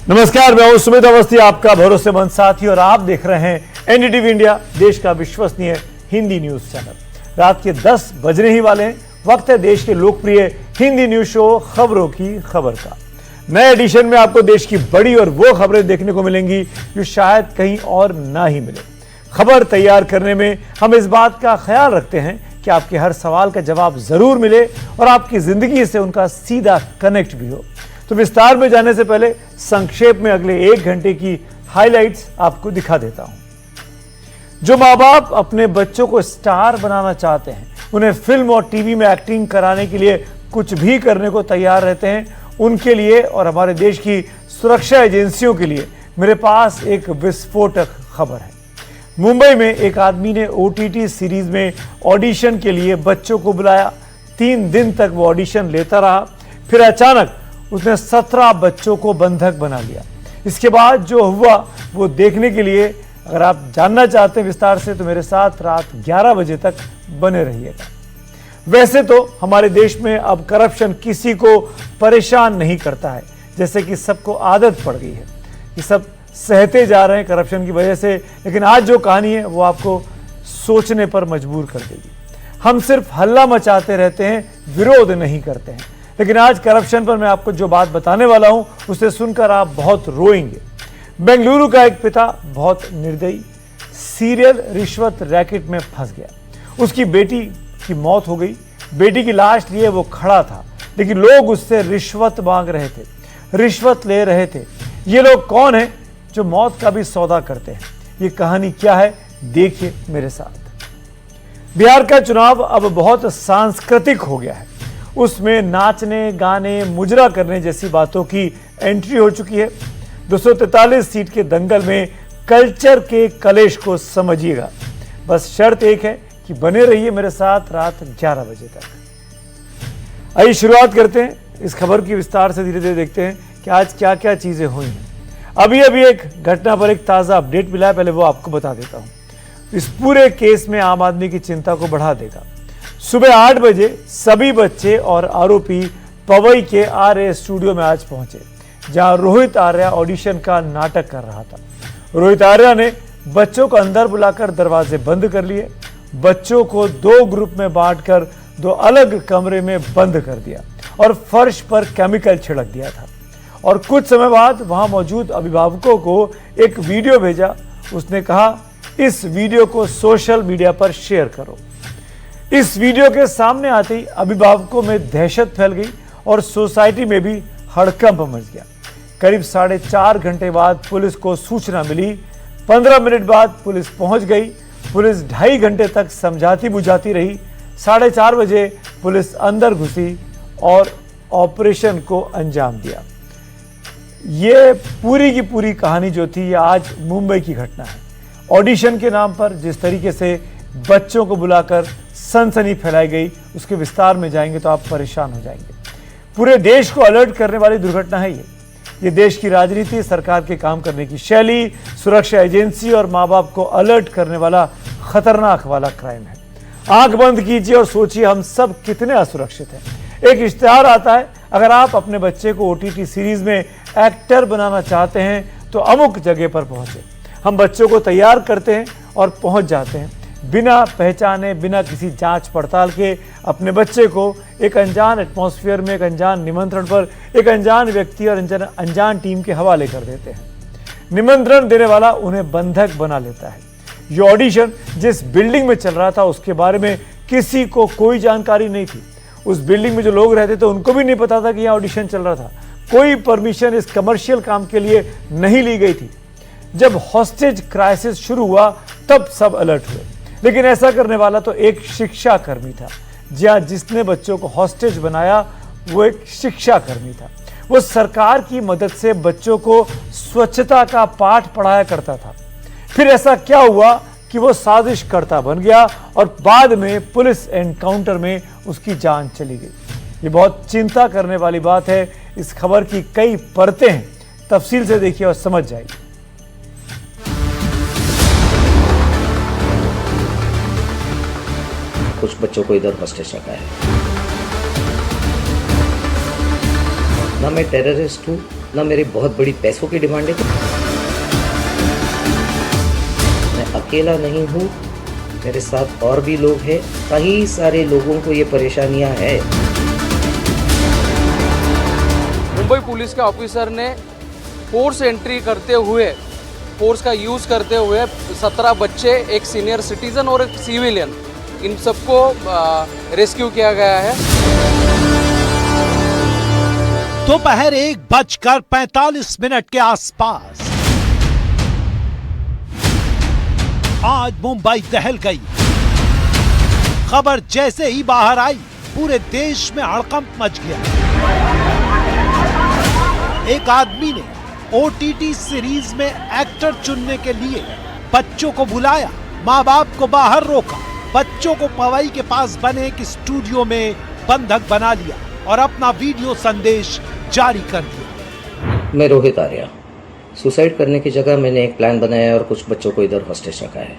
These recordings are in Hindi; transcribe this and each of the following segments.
नमस्कार, मैं हूं सुमित अवस्थी, आपका भरोसेमंद साथी, और आप देख रहे हैं एनडीटीवी इंडिया, देश का विश्वसनीय हिंदी न्यूज चैनल। रात के 10 बजने ही वाले हैं। वक्त है देश के लोकप्रिय हिंदी न्यूज शो खबरों की खबर का। नए एडिशन में आपको देश की बड़ी और वो खबरें देखने को मिलेंगी जो शायद कहीं और ना ही मिले। खबर तैयार करने में हम इस बात का ख्याल रखते हैं कि आपके हर सवाल का जवाब जरूर मिले और आपकी जिंदगी से उनका सीधा कनेक्ट भी हो। तो विस्तार में जाने से पहले संक्षेप में अगले 1 घंटे की हाइलाइट्स आपको दिखा देता हूं। जो माँ बाप अपने बच्चों को स्टार बनाना चाहते हैं, उन्हें फिल्म और टीवी में एक्टिंग कराने के लिए कुछ भी करने को तैयार रहते हैं, उनके लिए और हमारे देश की सुरक्षा एजेंसियों के लिए मेरे पास एक विस्फोटक खबर है। मुंबई में एक आदमी ने OTT सीरीज में ऑडिशन के लिए बच्चों को बुलाया। 3 दिन तक वो ऑडिशन लेता रहा, फिर अचानक उसने 17 बच्चों को बंधक बना लिया। इसके बाद जो हुआ वो देखने के लिए अगर आप जानना चाहते हैं विस्तार से, तो मेरे साथ रात 11 बजे तक बने रहिएगा। वैसे तो हमारे देश में अब करप्शन किसी को परेशान नहीं करता है, जैसे कि सबको आदत पड़ गई है कि सब सहते जा रहे हैं करप्शन की वजह से। लेकिन आज जो कहानी है वो आपको सोचने पर मजबूर कर देगी। हम सिर्फ हल्ला मचाते रहते हैं, विरोध नहीं करते हैं। लेकिन आज करप्शन पर मैं आपको जो बात बताने वाला हूं उसे सुनकर आप बहुत रोएंगे। बेंगलुरु का एक पिता बहुत निर्दयी सीरियल रिश्वत रैकेट में फंस गया। उसकी बेटी की मौत हो गई। बेटी की लाश लिए वो खड़ा था, लेकिन लोग उससे रिश्वत मांग रहे थे, रिश्वत ले रहे थे। ये लोग कौन हैं जो मौत का भी सौदा करते हैं? ये कहानी क्या है, देखिए मेरे साथ। बिहार का चुनाव अब बहुत सांस्कृतिक हो गया है। उसमें नाचने, गाने, मुजरा करने जैसी बातों की एंट्री हो चुकी है। 243 सीट के दंगल में कल्चर के कलेश को समझिएगा। बस शर्त एक है कि बने रहिए मेरे साथ रात 11 बजे तक। आइए शुरुआत करते हैं इस खबर की। विस्तार से धीरे धीरे देखते हैं कि आज क्या क्या चीजें हुई हैं। अभी एक घटना पर एक ताजा अपडेट मिला है, पहले वो आपको बता देता हूं। इस पूरे केस में आम आदमी की चिंता को बढ़ा देगा। सुबह 8 बजे सभी बच्चे और आरोपी पवई के RA स्टूडियो में आज पहुंचे, जहां रोहित आर्या ऑडिशन का नाटक कर रहा था। रोहित आर्या ने बच्चों को अंदर बुलाकर दरवाजे बंद कर लिए, बच्चों को 2 ग्रुप में बांटकर 2 अलग कमरे में बंद कर दिया और फर्श पर केमिकल छिड़क दिया था। और कुछ समय बाद वहां मौजूद अभिभावकों को एक वीडियो भेजा। उसने कहा, इस वीडियो को सोशल मीडिया पर शेयर करो। इस वीडियो के सामने आते ही अभिभावकों में दहशत फैल गई और सोसाइटी में भी हड़कंप मच गया। करीब 4.5 घंटे बाद पुलिस को सूचना मिली। 15 मिनट बाद पुलिस पहुंच गई। पुलिस 2.5 घंटे तक समझाती बुझाती रही। 4:30 बजे पुलिस अंदर घुसी और ऑपरेशन को अंजाम दिया। ये पूरी की पूरी कहानी जो थी, ये आज मुंबई की घटना है। ऑडिशन के नाम पर जिस तरीके से बच्चों को बुलाकर सनसनी फैलाई गई, उसके विस्तार में जाएंगे तो आप परेशान हो जाएंगे। पूरे देश को अलर्ट करने वाली दुर्घटना है ये देश की राजनीति, सरकार के काम करने की शैली, सुरक्षा एजेंसी और माँ बाप को अलर्ट करने वाला खतरनाक वाला क्राइम है। आंख बंद कीजिए और सोचिए हम सब कितने असुरक्षित हैं। एक इश्तिहार आता है, अगर आप अपने बच्चे को OTT सीरीज में एक्टर बनाना चाहते हैं तो अमुक जगह पर पहुंचे। हम बच्चों को तैयार करते हैं और पहुंच जाते हैं, बिना पहचाने, बिना किसी जांच पड़ताल के अपने बच्चे को एक अनजान एटमॉस्फेयर में, एक अनजान निमंत्रण पर, एक अनजान व्यक्ति और अनजान टीम के हवाले कर देते हैं। निमंत्रण देने वाला उन्हें बंधक बना लेता है। ये ऑडिशन जिस बिल्डिंग में चल रहा था उसके बारे में किसी को कोई जानकारी नहीं थी। उस बिल्डिंग में जो लोग रहते थे उनको भी नहीं पता था कि यहाँ ऑडिशन चल रहा था। कोई परमिशन इस कमर्शियल काम के लिए नहीं ली गई थी। जब हॉस्टेज क्राइसिस शुरू हुआ तब सब अलर्ट हुए, लेकिन ऐसा करने वाला तो एक शिक्षा कर्मी था। जिसने बच्चों को हॉस्टेज बनाया वो एक शिक्षा कर्मी था। वो सरकार की मदद से बच्चों को स्वच्छता का पाठ पढ़ाया करता था। फिर ऐसा क्या हुआ कि वो साजिशकर्ता बन गया और बाद में पुलिस एनकाउंटर में उसकी जान चली गई। ये बहुत चिंता करने वाली बात है। इस खबर की कई परतें हैं, तफसील से देखिए और समझ जाइए। कुछ बच्चों को इधर हॉस्टेज रखा है। ना मैं टेररिस्ट हूँ, ना मेरी बहुत बड़ी पैसों की डिमांड है। मैं अकेला नहीं हूँ, मेरे साथ और भी लोग हैं। कई सारे लोगों को ये परेशानियां हैं। मुंबई पुलिस के ऑफिसर ने फोर्स एंट्री करते हुए, फोर्स का यूज़ करते हुए 17 बच्चे, एक सीनियर सिटीजन और एक सिविलियन, इन सबको रेस्क्यू किया गया है। दोपहर 1:45 के आसपास आज मुंबई दहल गई। खबर जैसे ही बाहर आई, पूरे देश में हड़कंप मच गया। एक आदमी ने OTT सीरीज में एक्टर चुनने के लिए बच्चों को बुलाया, माँ बाप को बाहर रोका, बच्चों को पवई के पास बने एक स्टूडियो में बंधक बना लिया और अपना वीडियो संदेश जारी कर दिया। मैं रोहित आर्या। सुसाइड करने की जगह मैंने एक प्लान बनाया और कुछ बच्चों को इधर हॉस्टेज रखा है।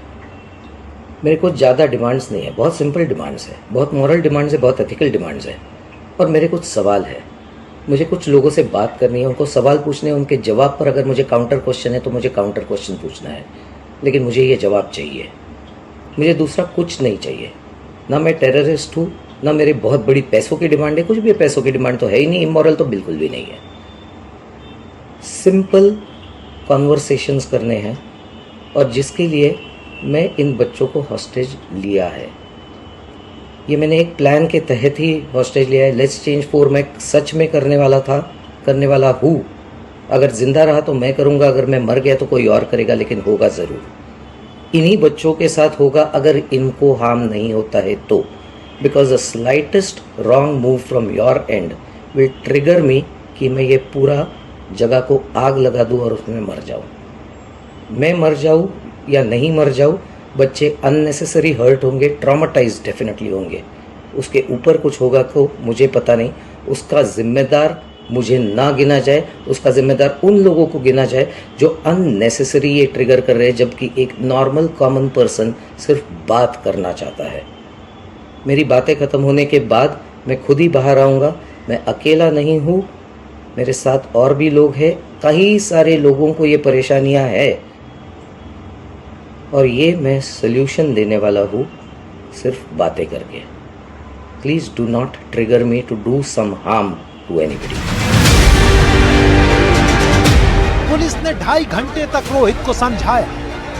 मेरे कुछ ज़्यादा डिमांड्स नहीं है, बहुत सिंपल डिमांड्स है, बहुत मॉरल डिमांड्स है, बहुत एथिकल डिमांड्स है। और मेरे कुछ सवाल है, मुझे कुछ लोगों से बात करनी है, उनको सवाल पूछने हैं, उनके जवाब पर अगर मुझे काउंटर क्वेश्चन है तो मुझे काउंटर क्वेश्चन पूछना है, लेकिन मुझे ये जवाब चाहिए। मुझे दूसरा कुछ नहीं चाहिए। ना मैं टेररिस्ट हूँ, ना मेरी बहुत बड़ी पैसों की डिमांड है, कुछ भी पैसों की डिमांड तो है ही नहीं, इमोरल तो बिल्कुल भी नहीं है। सिंपल कॉन्वर्सेशंस करने हैं और जिसके लिए मैं इन बच्चों को हॉस्टेज लिया है। ये मैंने एक प्लान के तहत ही हॉस्टेज लिया है। लेट्स चेंज 4 मैं सच में करने वाला हूँ। अगर जिंदा रहा तो मैं करूँगा, अगर मैं मर गया तो कोई और करेगा, लेकिन होगा ज़रूर। इन्हीं बच्चों के साथ होगा अगर इनको हार्म नहीं होता है तो। Because the slightest wrong move from your end will trigger me कि मैं ये पूरा जगह को आग लगा दूँ और उसमें मर जाऊँ। मैं मर जाऊँ या नहीं मर जाऊँ, बच्चे अननेसेसरी हर्ट होंगे, ट्रॉमाटाइज डेफिनेटली होंगे। उसके ऊपर कुछ होगा तो मुझे पता नहीं। उसका जिम्मेदार मुझे ना गिना जाए, उसका जिम्मेदार उन लोगों को गिना जाए जो अननेसेसरी ये ट्रिगर कर रहे हैं, जबकि एक नॉर्मल कॉमन पर्सन सिर्फ बात करना चाहता है। मेरी बातें ख़त्म होने के बाद मैं खुद ही बाहर आऊँगा। मैं अकेला नहीं हूँ, मेरे साथ और भी लोग हैं। कई सारे लोगों को ये परेशानियाँ हैं और ये मैं सल्यूशन देने वाला हूँ सिर्फ बातें करके। Please do not trigger me to do some harm to anybody. Police ने 2.5 घंटे तक रोहित को समझाया।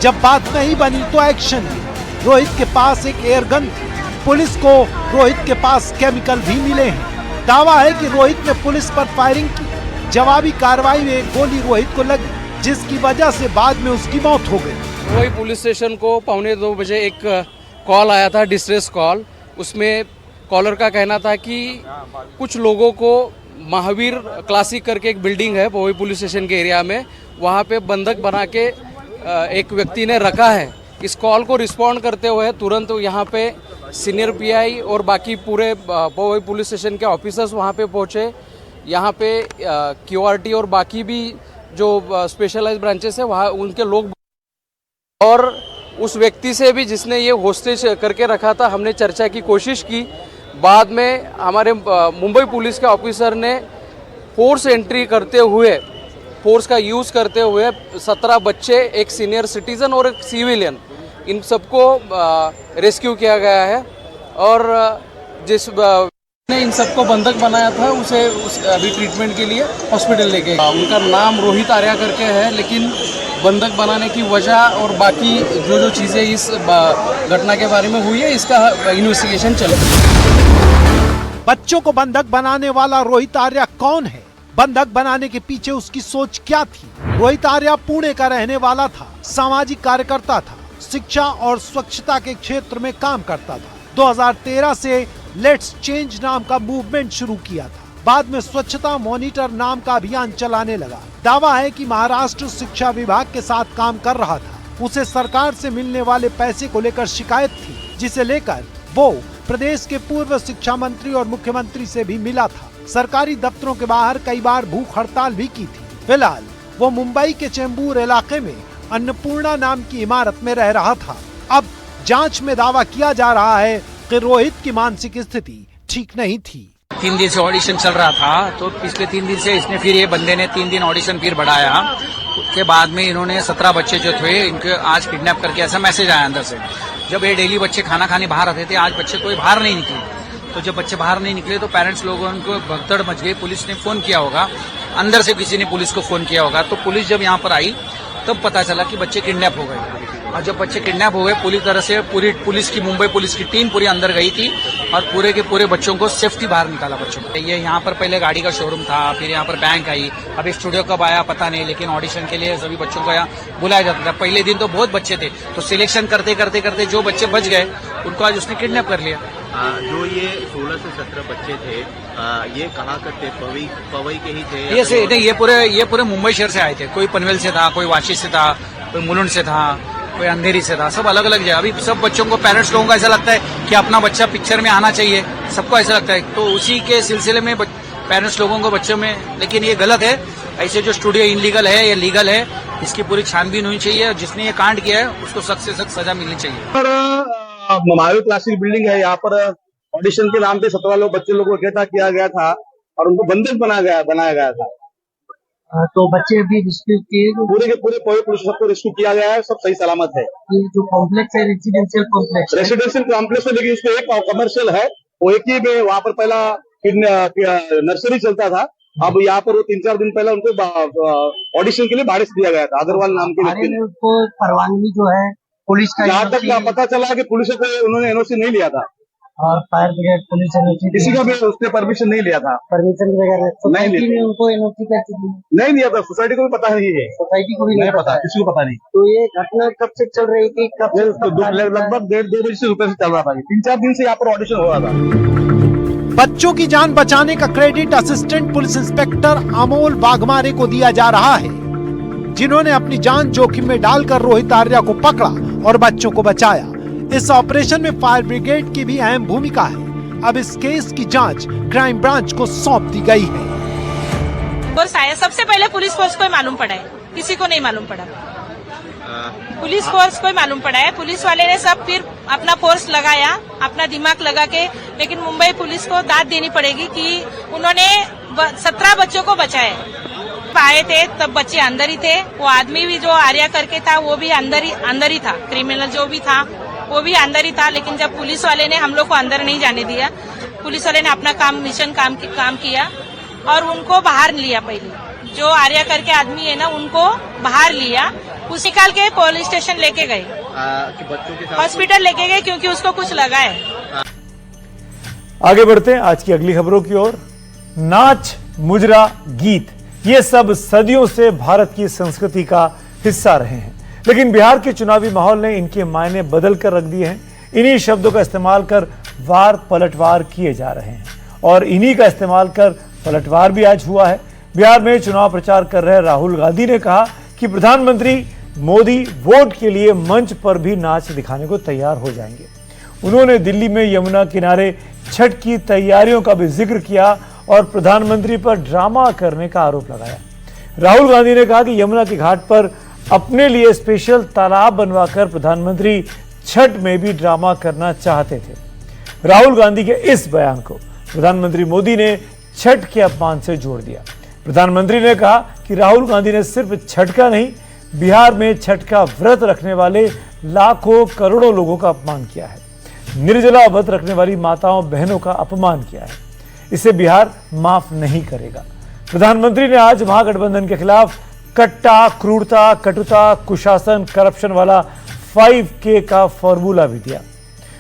जब बात नहीं बनी तो एक्शन लिया। रोहित के पास एक एयरगन थी। पुलिस को रोहित के पास केमिकल भी मिले हैं। दावा है कि रोहित ने पुलिस पर फायरिंग की। जवाबी कार्रवाई में एक गोली रोहित को लगी, जिसकी वजह से बाद में उसकी मौत हो गई। वही पुलिस स्टेशन को 1:45 बजे एक कॉल आया था, डिस्ट्रेस कॉल। उसमें कॉलर का कहना था कि कुछ लोगों को महावीर क्लासिक करके एक बिल्डिंग है वही पुलिस स्टेशन के एरिया में, वहाँ पे बंधक बना के एक व्यक्ति ने रखा है। इस कॉल को रिस्पॉन्ड करते हुए तुरंत यहाँ पे सीनियर PI और बाकी पूरे पवई पुलिस स्टेशन के ऑफिसर्स वहाँ पे पहुँचे। यहाँ पे QRT और बाकी भी जो स्पेशलाइज्ड ब्रांचेस है वहाँ उनके लोग, और उस व्यक्ति से भी जिसने ये होस्टेज करके रखा था हमने चर्चा की कोशिश की। बाद में हमारे मुंबई पुलिस के ऑफिसर ने फोर्स एंट्री करते हुए, फोर्स का यूज़ करते हुए 17 बच्चे, एक सीनियर सिटीजन और एक सिविलियन, इन सबको रेस्क्यू किया गया है। और जिस ने इन सबको बंधक बनाया था उसे अभी ट्रीटमेंट के लिए हॉस्पिटल लेके गया। उनका नाम रोहित आर्या करके है, लेकिन बंधक बनाने की वजह और बाकी जो चीज़ें इस घटना के बारे में हुई है, इसका इन्वेस्टिगेशन चल रहा है। बच्चों को बंधक बनाने वाला रोहित आर्या कौन है? बंधक बनाने के पीछे उसकी सोच क्या थी? रोहित आर्या पुणे का रहने वाला था, सामाजिक कार्यकर्ता था, शिक्षा और स्वच्छता के क्षेत्र में काम करता था। 2013 से लेट्स चेंज नाम का मूवमेंट शुरू किया था। बाद में स्वच्छता मॉनिटर नाम का अभियान चलाने लगा। दावा है कि महाराष्ट्र शिक्षा विभाग के साथ काम कर रहा था। उसे सरकार से मिलने वाले पैसे को लेकर शिकायत थी, जिसे लेकर वो प्रदेश के पूर्व शिक्षा मंत्री और मुख्यमंत्री से भी मिला था। सरकारी दफ्तरों के बाहर कई बार भूख हड़ताल भी की थी। फिलहाल वो मुंबई के चेंबूर इलाके में अन्नपूर्णा नाम की इमारत में रह रहा था। अब जांच में दावा किया जा रहा है कि रोहित की मानसिक स्थिति ठीक नहीं थी। 3 दिन से ऑडिशन चल रहा था, तो पिछले 3 दिन से इसने फिर ये बंदे ने 3 दिन ऑडिशन फिर बढ़ाया। उसके बाद में इन्होंने 17 बच्चे जो थे इनके आज किडनैप करके, ऐसा मैसेज आया अंदर से। जब ये डेली बच्चे खाना खाने बाहर आते थे, आज बच्चे कोई बाहर नहीं निकले। तो जब बच्चे बाहर नहीं निकले तो पेरेंट्स लोगों को भगदड़ मच गई। पुलिस ने फोन किया होगा, अंदर से किसी ने पुलिस को फोन किया होगा। तो पुलिस जब यहाँ पर आई तब पता चला कि बच्चे किडनैप हो गए। और जब बच्चे किडनैप हो गए, पूरी तरह से पूरी पुलिस की, मुंबई पुलिस की टीम पूरी अंदर गई थी और पूरे के पूरे बच्चों को सेफ्टी बाहर निकाला बच्चों को। ये यहाँ पर पहले गाड़ी का शोरूम था, फिर यहाँ पर बैंक आई, अब स्टूडियो कब आया पता नहीं, लेकिन ऑडिशन के लिए सभी बच्चों को यहाँ बुलाया जाता था। पहले दिन तो बहुत बच्चे थे, तो सिलेक्शन करते करते करते जो बच्चे बच गए उनको आज उसने किडनैप कर लिया। जो ये 16 से 17 बच्चे थे, ये कहाँ के थे? पवई के ही थे? ये पूरे मुंबई शहर से आए थे। कोई पनवेल से था, कोई वाशी से था, कोई मुलुंड से था, कोई अंधेरी से था, सब अलग अलग जगह। अभी सब बच्चों को, पेरेंट्स लोगों को ऐसा लगता है कि अपना बच्चा पिक्चर में आना चाहिए, सबको ऐसा लगता है। तो उसी के सिलसिले में पेरेंट्स लोगों को बच्चों में, लेकिन ये गलत है। ऐसे जो स्टूडियो इनलीगल है या लीगल है, इसकी पूरी छानबीन होनी चाहिए। जिसने ये कांड किया है उसको सख्त से सख्त सजा मिलनी चाहिए। महावीर क्लासिक बिल्डिंग है, यहाँ पर ऑडिशन के नाम पे 17 बच्चे लोगों को इकट्ठा किया गया था और उनको बंधक बनाया गया था। तो बच्चे अभी रेस्क्यू किए? पूरे के पूरे पुलिस सबको रेस्क्यू किया गया है, सब सही सलामत है। ये जो कॉम्प्लेक्स है रेसिडेंशियल कॉम्प्लेक्स है, लेकिन उसमें एक कमर्शियल है, वो एक ही में। वहाँ पर पहला नर्सरी चलता था, अब यहाँ पर वो 3-4 दिन पहले उनको ऑडिशन के लिए बारिश दिया गया था, अग्रवाल नाम के व्यक्ति ने। उसको परवानगी जो है पुलिस का, यहाँ तक पता चला कि पुलिस को उन्होंने एनओसी नहीं लिया था और फायर ब्रिगेड पुलिस एनओसी किसी का भी उसने परमिशन नहीं लिया था, परमिशन वगैरह नहीं लिया। उनको एनओसी कैसे नहीं लिया था, सोसाइटी को भी पता नहीं है, सोसाइटी को भी नहीं पता, किसी को पता नहीं। तो ये घटना कब से चल रही थी? कब लगभग 1:30-2 बजे से रुपए से चल रहा था। 3-4 दिन से यहाँ पर ऑडिशन हो रहा था। बच्चों की जान बचाने का credit assistant police inspector Amol Waghmare को दिया जा रहा है, जिन्होंने अपनी जान जोखिम में डालकर रोहित आर्या को पकड़ा और बच्चों को बचाया। इस ऑपरेशन में फायर ब्रिगेड की भी अहम भूमिका है। अब इस केस की जांच क्राइम ब्रांच को सौंप दी गई है। और शायद सबसे पहले पुलिस फोर्स को ही मालूम पड़ा है, किसी को नहीं मालूम पड़ा। पुलिस फोर्स को ही मालूम पड़ा है। पुलिस वाले ने सब फिर अपना फोर्स लगाया, अपना दिमाग लगा के, लेकिन मुंबई पुलिस को दाद देनी पड़ेगी कि उन्होंने 17 बच्चों को बचाया। आए थे तब बच्चे अंदर ही थे। वो आदमी भी जो आर्या करके था वो भी अंदर ही था। क्रिमिनल जो भी था वो भी अंदर ही था। लेकिन जब पुलिस वाले ने हम लोग को अंदर नहीं जाने दिया, पुलिस वाले ने अपना काम किया और उनको बाहर लिया। पहले जो आर्या करके आदमी है ना, उनको बाहर लिया, उस निकाल के पुलिस स्टेशन लेके गए, हॉस्पिटल लेके गए, क्योंकि उसको कुछ लगा है। आगे बढ़ते हैं आज की अगली खबरों की ओर। नाच, मुजरा, गीत, ये सब सदियों से भारत की संस्कृति का हिस्सा रहे हैं, लेकिन बिहार के चुनावी माहौल ने इनके मायने बदल कर रख दिए हैं। इन्हीं शब्दों का इस्तेमाल कर वार पलटवार किए जा रहे हैं और इन्हीं का इस्तेमाल कर पलटवार भी आज हुआ है। बिहार में चुनाव प्रचार कर रहे राहुल गांधी ने कहा कि प्रधानमंत्री मोदी वोट के लिए मंच पर भी नाच दिखाने को तैयार हो जाएंगे। उन्होंने दिल्ली में यमुना किनारे छठ की तैयारियों का भी जिक्र किया और प्रधानमंत्री पर ड्रामा करने का आरोप लगाया। राहुल गांधी ने कहा कि यमुना के घाट पर अपने लिए स्पेशल तालाब बनवाकर प्रधानमंत्री छठ में भी ड्रामा करना चाहते थे। राहुल गांधी के इस बयान को प्रधानमंत्री मोदी ने छठ के अपमान से जोड़ दिया। प्रधानमंत्री ने कहा कि राहुल गांधी ने सिर्फ छठ का नहीं, बिहार में छठ का व्रत रखने वाले लाखों करोड़ों लोगों का अपमान किया है, निर्जला व्रत रखने वाली माताओं बहनों का अपमान किया है। इसे बिहार माफ नहीं करेगा। प्रधानमंत्री ने आज महागठबंधन के खिलाफ कट्टा, क्रूरता, कटुता, कुशासन, करप्शन वाला 5K का फॉर्मूला भी दिया।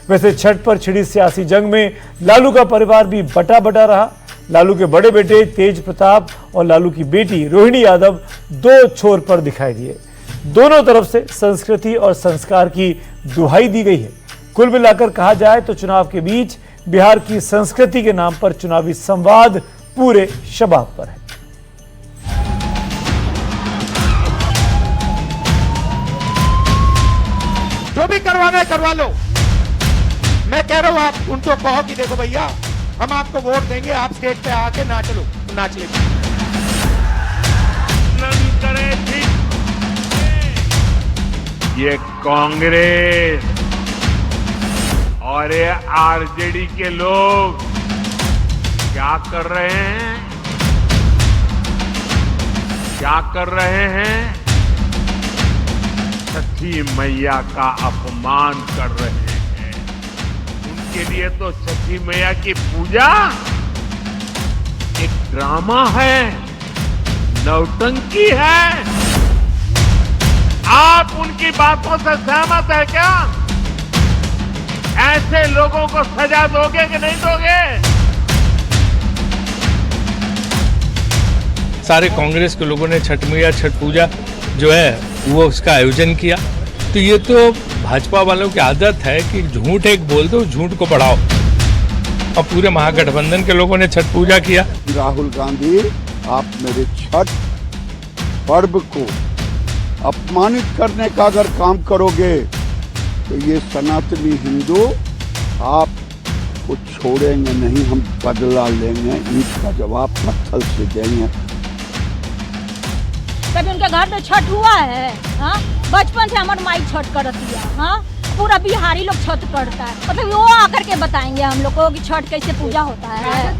वैसे छठ पर छिड़ी सियासी जंग में लालू का परिवार भी बटा बटा रहा। लालू के बड़े बेटे तेज प्रताप और लालू की बेटी रोहिणी यादव दो छोर पर दिखाई दिए। दोनों तरफ से संस्कृति और संस्कार की दुहाई दी गई है। कुल मिलाकर कहा जाए तो चुनाव के बीच बिहार की संस्कृति के नाम पर चुनावी संवाद पूरे शबाब पर है। जो भी करवाना है करवा लो। मैं कह रहा हूं, आप उनको कहो कि देखो भैया, हम आपको वोट देंगे, आप स्टेज पे आके नाच लो, नाच ले। ये कांग्रेस और ये आरजेडी के लोग क्या कर रहे हैं? क्या कर रहे हैं? छठी मैया का अपमान कर रहे हैं। उनके लिए तो छठी मैया की पूजा एक ड्रामा है, नौटंकी है। आप उनकी बातों से सहमत है क्या? ऐसे लोगों को सजा दोगे कि नहीं दोगे? सारे कांग्रेस के लोगों ने छठ मैया छठ पूजा जो है वो उसका आयोजन किया। तो ये तो भाजपा वालों की आदत है कि झूठ एक बोल दो, झूठ को बढ़ाओ। और पूरे महागठबंधन के लोगों ने छठ पूजा किया। राहुल गांधी, आप मेरे छठ पर्व को अपमानित करने का अगर काम करोगे तो ये सनातनी हिंदू आपको छोड़ेंगे नहीं। हम बदला लेंगे, ईंट का जवाब पत्थर से देंगे। कभी उनके घर में छठ हुआ है? हाँ, बचपन से हमारी माई छठ करती है। हाँ, पूरा बिहारी लोग छठ करता है। मतलब वो आकर के बताएंगे हम लोग को कि छठ कैसे पूजा होता है।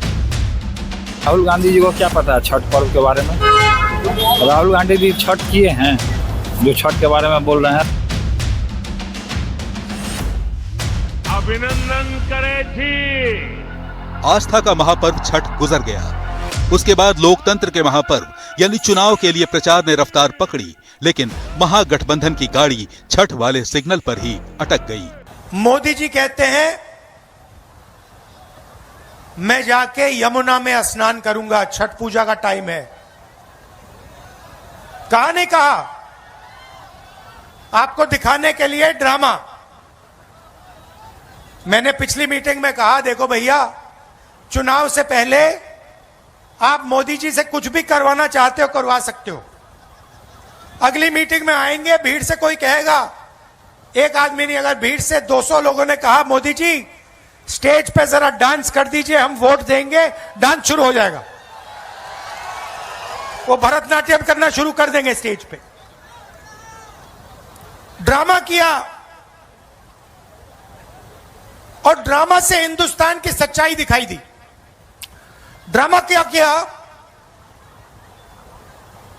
राहुल गांधी जी को क्या पता है छठ पर्व के बारे में? राहुल गांधी जी छठ किए हैं जो छठ के बारे में बोल रहे हैं। अभिनंदन करे थी। आस्था का महापर्व छठ गुजर गया। उसके बाद लोकतंत्र के महापर्व यानी चुनाव के लिए प्रचार ने रफ्तार पकड़ी, लेकिन महागठबंधन की गाड़ी छठ वाले सिग्नल पर ही अटक गई। मोदी जी कहते हैं मैं जाके यमुना में स्नान करूंगा, छठ पूजा का टाइम है। कहा नहीं कहा? आपको दिखाने के लिए ड्रामा। मैंने पिछली मीटिंग में कहा देखो भैया, चुनाव से पहले आप मोदी जी से कुछ भी करवाना चाहते हो करवा सकते हो। अगली मीटिंग में आएंगे, भीड़ से कोई कहेगा, एक आदमी नहीं, अगर भीड़ से 200 लोगों ने कहा मोदी जी स्टेज पे जरा डांस कर दीजिए, हम वोट देंगे, डांस शुरू हो जाएगा। वो भरतनाट्यम करना शुरू कर देंगे स्टेज पे। ड्रामा किया और ड्रामा से हिंदुस्तान की सच्चाई दिखाई दी। ड्रामा क्या किया?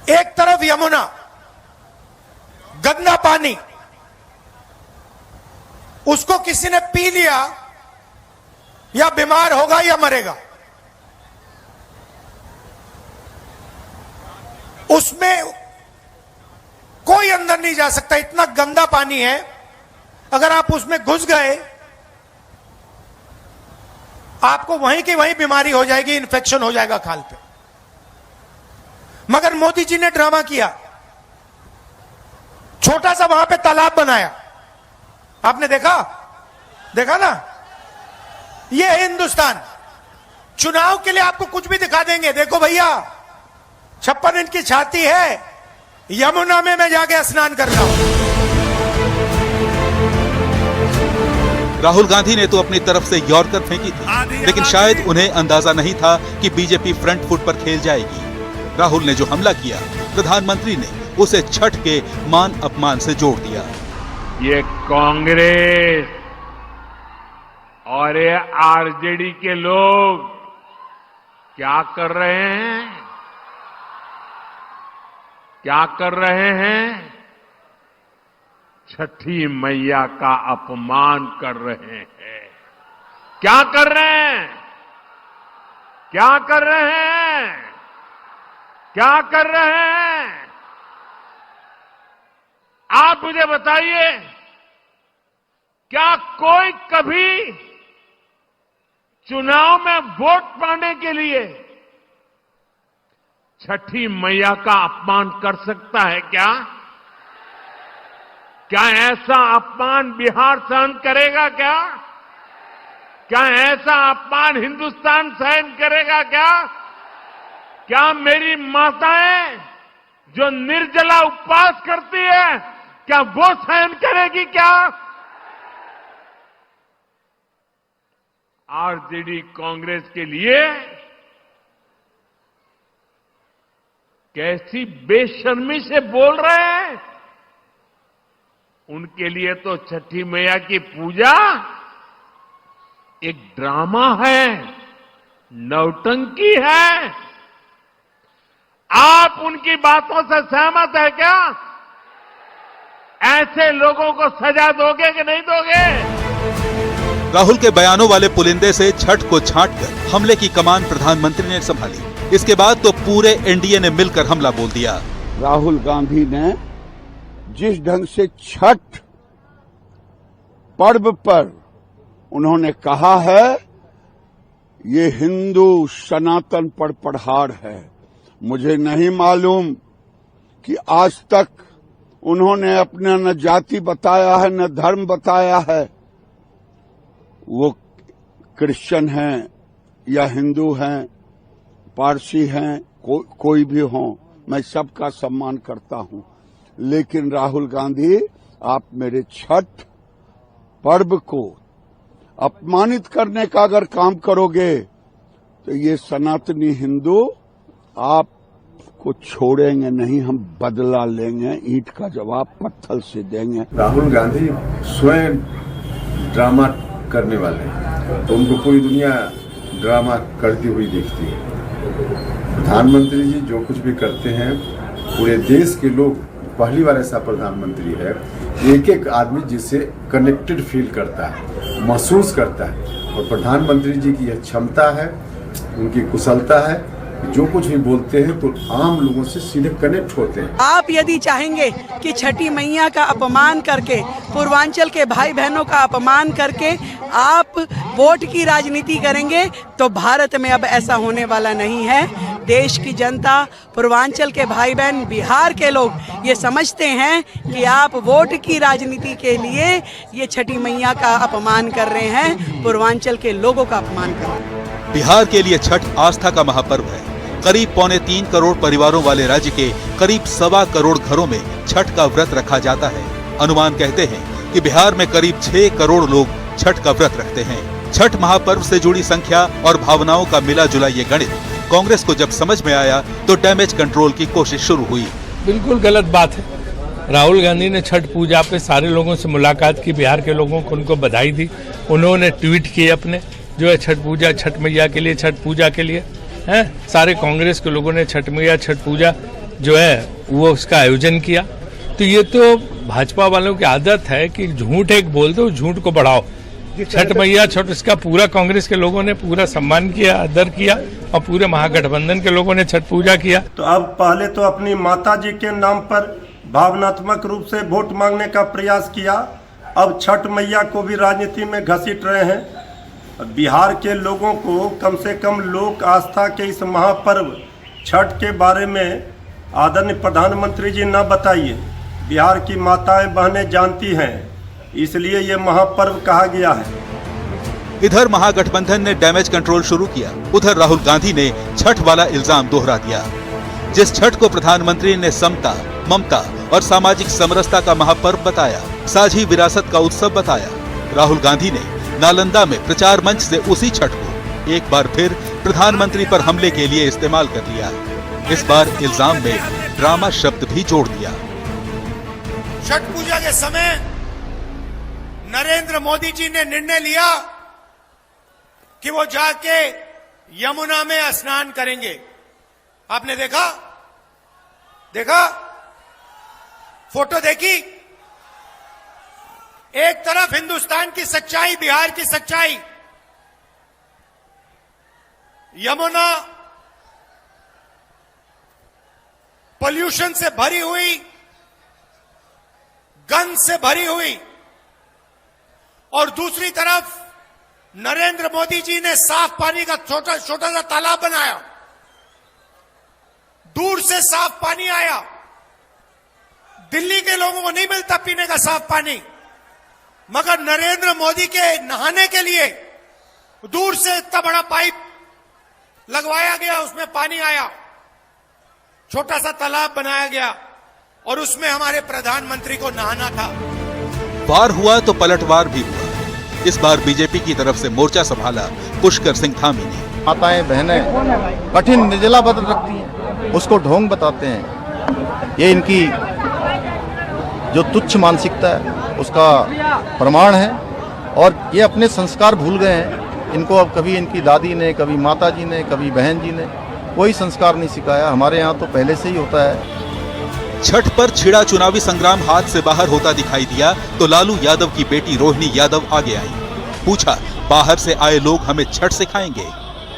एक तरफ यमुना, गंदा पानी, उसको किसी ने पी लिया या बीमार होगा या मरेगा। उसमें कोई अंदर नहीं जा सकता, इतना गंदा पानी है। अगर आप उसमें घुस गए आपको वहीं की वहीं बीमारी हो जाएगी, इन्फेक्शन हो जाएगा खाल पे। मगर मोदी जी ने ड्रामा किया, छोटा सा वहां पे तालाब बनाया। आपने देखा ना? ये है हिंदुस्तान। चुनाव के लिए आपको कुछ भी दिखा देंगे। देखो भैया, 56 इंच की छाती है, यमुना में मैं जाके स्नान कर रहा हूं। राहुल गांधी ने तो अपनी तरफ से यॉर्कर फेंकी थी, लेकिन शायद उन्हें अंदाजा नहीं था कि बीजेपी फ्रंट फुट पर खेल जाएगी। राहुल ने जो हमला किया, प्रधानमंत्री ने उसे छठ के मान अपमान से जोड़ दिया। ये कांग्रेस और ये आरजेडी के लोग क्या कर रहे हैं? क्या कर रहे हैं? छठी मैया का अपमान कर रहे हैं। क्या कर रहे हैं? क्या कर रहे हैं? क्या कर रहे हैं? आप मुझे बताइए, क्या कोई कभी चुनाव में वोट पाने के लिए छठी मैया का अपमान कर सकता है क्या? क्या ऐसा अपमान बिहार सहन करेगा क्या? क्या ऐसा अपमान हिंदुस्तान सहन करेगा क्या? क्या मेरी माताएं जो निर्जला उपवास करती है, क्या वो सहन करेगी क्या? आरजेडी कांग्रेस के लिए कैसी बेशर्मी से बोल रहे हैं। उनके लिए तो छठी मैया की पूजा एक ड्रामा है, नौटंकी है। आप उनकी बातों से सहमत है क्या? ऐसे लोगों को सजा दोगे कि नहीं दोगे? राहुल के बयानों वाले पुलिंदे से छठ को छांटकर हमले की कमान प्रधानमंत्री ने संभाली। इसके बाद तो पूरे एनडीए ने मिलकर हमला बोल दिया। राहुल गांधी ने जिस ढंग से छठ पर्व पर उन्होंने कहा है ये हिंदू सनातन पर प्रहार है, मुझे नहीं मालूम कि आज तक उन्होंने अपना न जाति बताया है न धर्म बताया है। वो क्रिश्चियन हैं या हिंदू हैं, पारसी हैं, कोई भी हो, मैं सबका सम्मान करता हूं। लेकिन राहुल गांधी, आप मेरे छठ पर्व को अपमानित करने का अगर काम करोगे तो ये सनातनी हिंदू आपको छोड़ेंगे नहीं, हम बदला लेंगे, ईंट का जवाब पत्थर से देंगे। राहुल गांधी स्वयं ड्रामा करने वाले हैं, तो उनको पूरी दुनिया ड्रामा करती हुई देखती है। प्रधानमंत्री जी जो कुछ भी करते हैं, पूरे देश के लोग, पहली बार ऐसा प्रधानमंत्री है, एक एक आदमी जिससे कनेक्टेड फील करता है, महसूस करता है। और प्रधानमंत्री जी की यह क्षमता है, उनकी कुशलता है, जो कुछ भी बोलते हैं तो आम लोगों से सीधे कनेक्ट होते हैं। आप यदि चाहेंगे कि छठी मैया का अपमान करके, पूर्वांचल के भाई बहनों का अपमान करके आप वोट की राजनीति करेंगे तो भारत में अब ऐसा होने वाला नहीं है। देश की जनता, पूर्वांचल के भाई बहन, बिहार के लोग ये समझते हैं कि आप वोट की राजनीति के लिए ये छठी मैया का अपमान कर रहे हैं, पूर्वांचल के लोगों का अपमान कर रहे हैं। बिहार के लिए छठ आस्था का महापर्व है। करीब 3.25 करोड़ परिवारों वाले राज्य के करीब 1.25 करोड़ घरों में छठ का व्रत रखा जाता है। अनुमान कहते हैं कि बिहार में करीब 6 करोड़ लोग छठ का व्रत रखते हैं। छठ महापर्व से जुड़ी संख्या और भावनाओं का मिला जुला ये गणित कांग्रेस को जब समझ में आया तो डैमेज कंट्रोल की कोशिश शुरू हुई। बिल्कुल गलत बात है। राहुल गांधी ने छठ पूजा पे सारे लोगों से मुलाकात की, बिहार के लोगों को उनको बधाई दी। उन्होंने ट्वीट किए अपने, जो है छठ पूजा, छठ मैया के लिए, छठ पूजा के लिए हैं। सारे कांग्रेस के लोगों ने छठ मैया, छठ पूजा जो है वो उसका आयोजन किया। तो ये तो भाजपा वालों की आदत है कि झूठ एक बोल दो, झूठ को बढ़ाओ। छठ मैया, छठ, इसका पूरा कांग्रेस के लोगों ने पूरा सम्मान किया, आदर किया, और पूरे महागठबंधन के लोगों ने छठ पूजा किया। तो अब पहले तो अपनी माता जी के नाम पर भावनात्मक रूप से वोट मांगने का प्रयास किया, अब छठ मैया को भी राजनीति में घसीट रहे हैं। बिहार के लोगों को कम से कम लोक आस्था के इस महापर्व छठ के बारे में आदरणीय प्रधानमंत्री जी न बताइए। बिहार की माताएं बहनें जानती हैं, इसलिए ये महापर्व कहा गया है। इधर महागठबंधन ने डैमेज कंट्रोल शुरू किया, उधर राहुल गांधी ने छठ वाला इल्जाम दोहरा दिया। जिस छठ को प्रधानमंत्री ने समता, ममता और सामाजिक समरसता का महापर्व बताया, साझी विरासत का उत्सव बताया, राहुल गांधी ने नालंदा में प्रचार मंच से उसी छठ को एक बार फिर प्रधानमंत्री पर हमले के लिए इस्तेमाल कर लिया। इस बार इल्जाम में ड्रामा शब्द भी जोड़ दिया। छठ पूजा के समय नरेंद्र मोदी जी ने निर्णय लिया कि वो जाके यमुना में स्नान करेंगे। आपने देखा फोटो देखी? एक तरफ हिंदुस्तान की सच्चाई, बिहार की सच्चाई, यमुना पोल्यूशन से भरी हुई, गंद से भरी हुई, और दूसरी तरफ नरेंद्र मोदी जी ने साफ पानी का छोटा सा तालाब बनाया, दूर से साफ पानी आया। दिल्ली के लोगों को नहीं मिलता पीने का साफ पानी, मगर नरेंद्र मोदी के नहाने के लिए दूर से इतना बड़ा पाइप लगवाया गया, उसमें पानी आया, छोटा सा तालाब बनाया गया, और उसमें हमारे प्रधानमंत्री को नहाना था। वार हुआ तो पलटवार भी हुआ। इस बार बीजेपी की तरफ से मोर्चा संभाला पुष्कर सिंह धामी ने। माताएं बहनें कठिन निर्जला व्रत रखती हैं, उसको ढोंग बताते हैं। ये इनकी जो तुच्छ मानसिकता है उसका प्रमाण है, और ये अपने संस्कार भूल गए हैं। इनको अब कभी इनकी दादी ने, कभी माता जी ने, कभी बहन जी ने कोई संस्कार नहीं सिखाया। हमारे यहाँ तो पहले से ही होता है। छठ पर छिड़ा चुनावी संग्राम हाथ से बाहर होता दिखाई दिया तो लालू यादव की बेटी रोहिणी यादव आगे आई। पूछा, बाहर से आए लोग हमें छठ सिखाएंगे?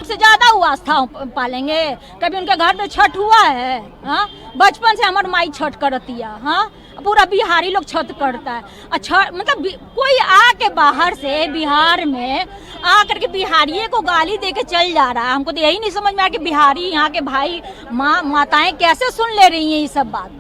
से ज्यादा वो आस्था पालेंगे। कभी उनके घर में छठ हुआ है? हाँ, बचपन से हमारे माई छठ करती है। हाँ, पूरा बिहारी लोग छठ करता है। अच्छा, मतलब कोई आके बाहर से बिहार में आकर के बिहारी को गाली दे के चल जा रहा है। हमको तो यही नहीं समझ में आया कि बिहारी यहाँ के भाई माताएं कैसे सुन ले रही हैं ये सब बात।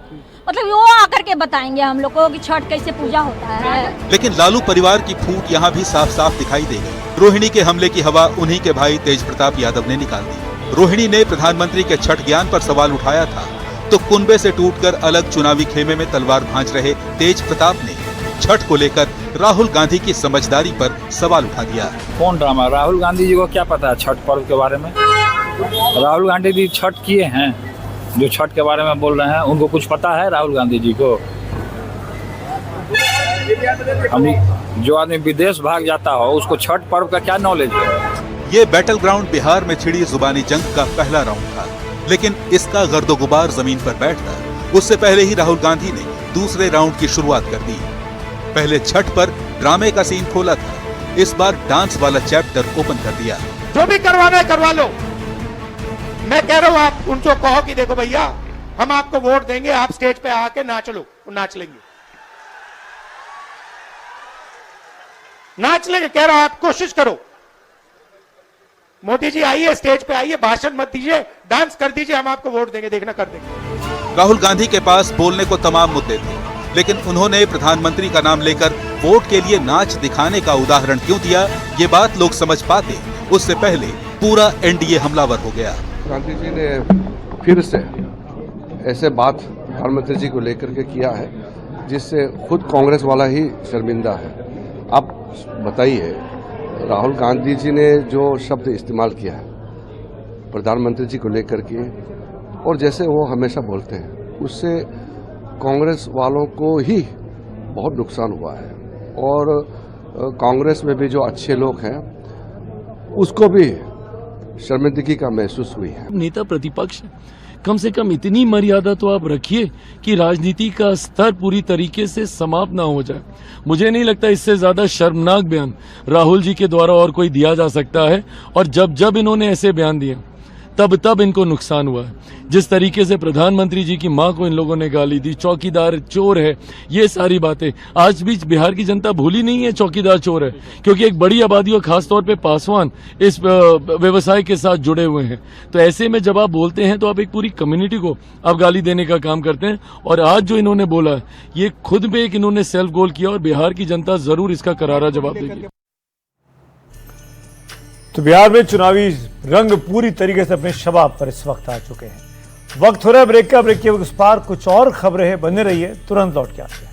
मतलब वो आकर के बताएंगे हम लोग को कि छठ कैसे पूजा होता है। लेकिन लालू परिवार की फूट यहाँ भी साफ साफ दिखाई दे गई। रोहिणी के हमले की हवा उन्हीं के भाई तेज प्रताप यादव ने निकाल दी। रोहिणी ने प्रधानमंत्री के छठ ज्ञान पर सवाल उठाया था तो कुनबे से टूटकर अलग चुनावी खेमे में तलवार भांज रहे तेज प्रताप ने छठ को लेकर राहुल गांधी की समझदारी पर सवाल उठा दिया। कौन ड्रामा? राहुल गांधी जी को क्या पता है छठ पर्व के बारे में? राहुल गांधी जी छठ किए हैं, जो छठ के बारे में बोल रहे हैं उनको कुछ पता है राहुल गांधी जी को? जो आदमी विदेश भाग जाता हो उसको छठ पर्व का क्या नॉलेज है? ये बैटल ग्राउंड बिहार में छिड़ी जुबानी जंग का पहला राउंड था, लेकिन इसका गर्दो गुबार जमीन पर बैठता उससे पहले ही राहुल गांधी ने दूसरे राउंड की शुरुआत कर दी। पहले छठ पर ड्रामे का सीन खोला था, इस बार डांस वाला चैप्टर ओपन कर दिया। जो भी करवाना है करवा लो। मैं कह रहा हूँ आप उनको कहो कि देखो भैया हम आपको वोट देंगे, आप स्टेज पे आके नाच लो, नाच लेंगे, नाच लेंगे। कह रहा हूं आप कोशिश करो। मोदी जी आइए, स्टेज पे आइए, भाषण मत दीजिए, डांस कर दीजिए, हम आपको वोट देंगे, देखना कर देंगे। राहुल गांधी के पास बोलने को तमाम मुद्दे थे, लेकिन उन्होंने प्रधानमंत्री का नाम लेकर वोट के लिए नाच दिखाने का उदाहरण क्यों दिया, ये बात लोग समझ पाते उससे पहले पूरा एनडीए हमलावर हो गया। गांधी जी ने फिर से ऐसे बात प्रधानमंत्री जी को लेकर के किया है जिससे खुद कांग्रेस वाला ही शर्मिंदा है। आप बताइए, राहुल गांधी जी ने जो शब्द इस्तेमाल किया है प्रधानमंत्री जी को लेकर के और जैसे वो हमेशा बोलते हैं, उससे कांग्रेस वालों को ही बहुत नुकसान हुआ है और कांग्रेस में भी जो अच्छे लोग हैं उसको भी शर्मिंदगी का महसूस हुई है। नेता प्रतिपक्ष कम से कम इतनी मर्यादा तो आप रखिए कि राजनीति का स्तर पूरी तरीके से समाप्त ना हो जाए। मुझे नहीं लगता इससे ज्यादा शर्मनाक बयान राहुल जी के द्वारा और कोई दिया जा सकता है। और जब जब इन्होंने ऐसे बयान दिए तब इनको नुकसान हुआ है। जिस तरीके से प्रधानमंत्री जी की मां को इन लोगों ने गाली दी, चौकीदार चोर है, ये सारी बातें आज भी बिहार की जनता भूली नहीं है चौकीदार चोर है, क्योंकि एक बड़ी आबादी और खासतौर पे पासवान इस व्यवसाय के साथ जुड़े हुए हैं। तो ऐसे में जब आप बोलते हैं तो आप एक पूरी कम्युनिटी को आप गाली देने का काम करते हैं। और आज जो इन्होंने बोला है ये खुद में एक इन्होंने सेल्फ गोल किया और बिहार की जनता जरूर इसका करारा जवाब देगी। तो बिहार में चुनावी रंग पूरी तरीके से अपने शबाब पर इस वक्त आ चुके हैं। वक्त हो रहा है ब्रेक का। ब्रेक के उस पार कुछ और खबरें हैं, बने रहिए, तुरंत लौट के आते हैं।